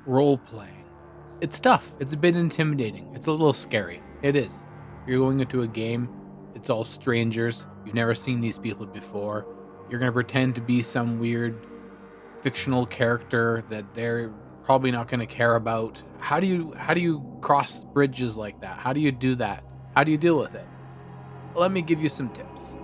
Role-playing. It's tough. It's a bit intimidating. It's a little scary. It is. You're going into a game. It's all strangers. You've never seen these people before. You're going to pretend to be some weird fictional character that they're probably not going to care about. How do you cross bridges like that? How do you do that? How do you deal with it? Let me give you some tips.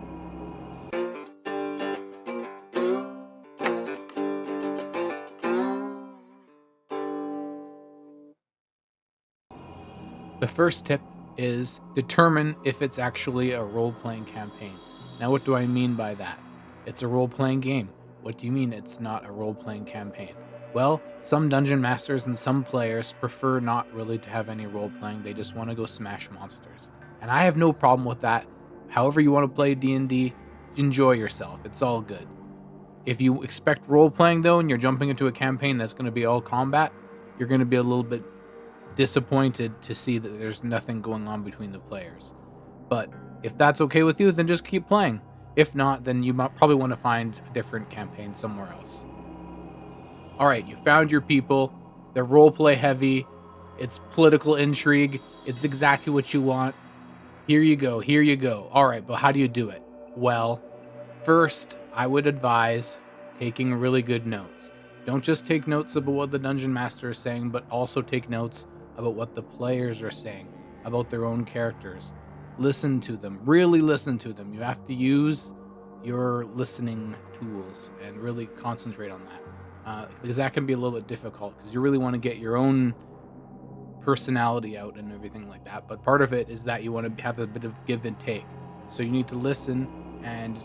The first tip is determine if it's actually a role-playing campaign. Now, what do I mean by that? It's a role-playing game. What do you mean it's not a role-playing campaign? Well, some dungeon masters and some players prefer not really to have any role-playing. They just want to go smash monsters. And I have no problem with that. However you want to play D&D, enjoy yourself. It's all good. If you expect role-playing, though, and you're jumping into a campaign that's going to be all combat, you're going to be a little bit disappointed to see that there's nothing going on between the players. But if that's okay with you, then just keep playing. If not, then you might probably want to find a different campaign somewhere else. All right, you found your people. They're roleplay heavy. It's political intrigue. It's exactly what you want. Here you go. Here you go. All right, but how do you do it? Well, first, I would advise taking really good notes. Don't just take notes about what the dungeon master is saying, but also take notes about what the players are saying, about their own characters. Listen to them. Really listen to them. You have to use your listening tools and really concentrate on that. Because that can be a little bit difficult because you really want to get your own personality out and everything like that. But part of it is that you want to have a bit of give and take. So you need to listen and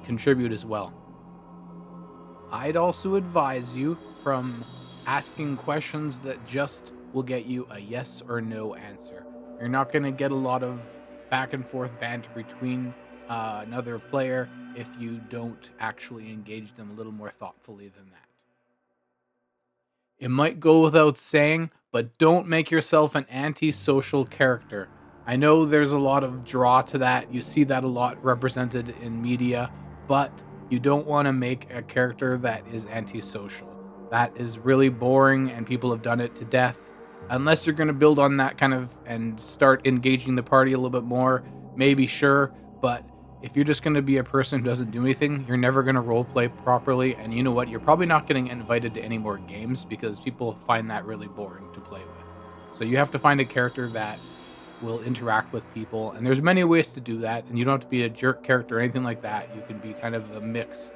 contribute as well. I'd also advise you from asking questions that just will get you a yes or no answer. You're not going to get a lot of back and forth banter between another player if you don't actually engage them a little more thoughtfully than that. It might go without saying, but don't make yourself an antisocial character. I know there's a lot of draw to that. You see that a lot represented in media, but you don't want to make a character that is antisocial. That is really boring, and people have done it to death. Unless you're going to build on that kind of and start engaging the party a little bit more, maybe sure, but if you're just going to be a person who doesn't do anything, you're never going to roleplay properly, and you know what? You're probably not getting invited to any more games because people find that really boring to play with. So you have to find a character that will interact with people, and there's many ways to do that, and you don't have to be a jerk character or anything like that. You can be kind of a mix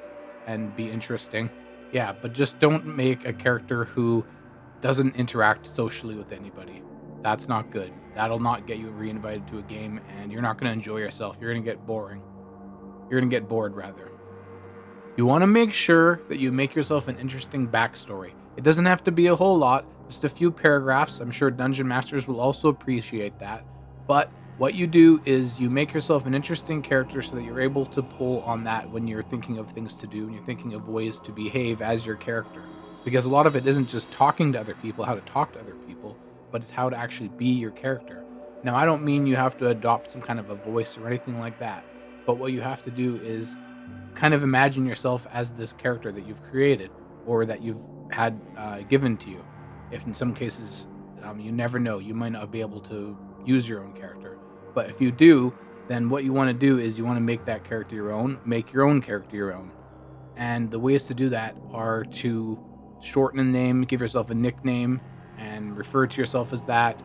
and be interesting. Yeah, but just don't make a character who doesn't interact socially with anybody. That's not good. That'll not get you re-invited to a game, and you're not going to enjoy yourself. You're going to get boring. You're going to get bored, rather. You want to make sure that you make yourself an interesting backstory. It doesn't have to be a whole lot, just a few paragraphs. I'm sure Dungeon Masters will also appreciate that. But what you do is you make yourself an interesting character so that you're able to pull on that when you're thinking of things to do and you're thinking of ways to behave as your character. Because a lot of it isn't just talking to other people, how to talk to other people, but it's how to actually be your character. Now, I don't mean you have to adopt some kind of a voice or anything like that, but what you have to do is kind of imagine yourself as this character that you've created or that you've had given to you. If in some cases, you never know, you might not be able to use your own character. But if you do, then what you want to do is you want to make that character your own, make your own character your own. And the ways to do that are to shorten a name, give yourself a nickname, and refer to yourself as that.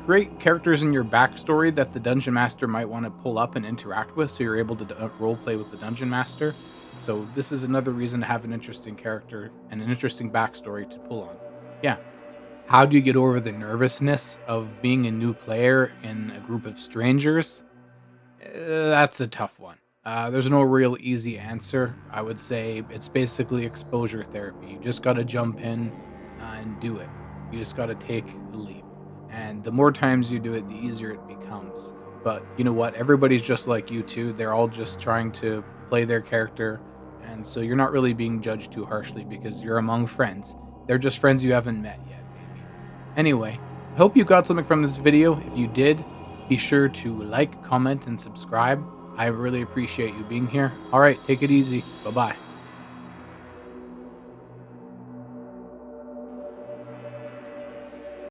Create characters in your backstory that the Dungeon Master might want to pull up and interact with, so you're able to roleplay with the Dungeon Master. So this is another reason to have an interesting character and an interesting backstory to pull on. Yeah. How do you get over the nervousness of being a new player in a group of strangers? That's a tough one. There's no real easy answer. I would say it's basically exposure therapy. You just got to jump in and do it. You just got to take the leap. And the more times you do it, the easier it becomes. But you know what? Everybody's just like you too. They're all just trying to play their character. And so you're not really being judged too harshly because you're among friends. They're just friends you haven't met yet, maybe. Anyway, I hope you got something from this video. If you did, be sure to like, comment, and subscribe. I really appreciate you being here. All right, take it easy. Bye-bye.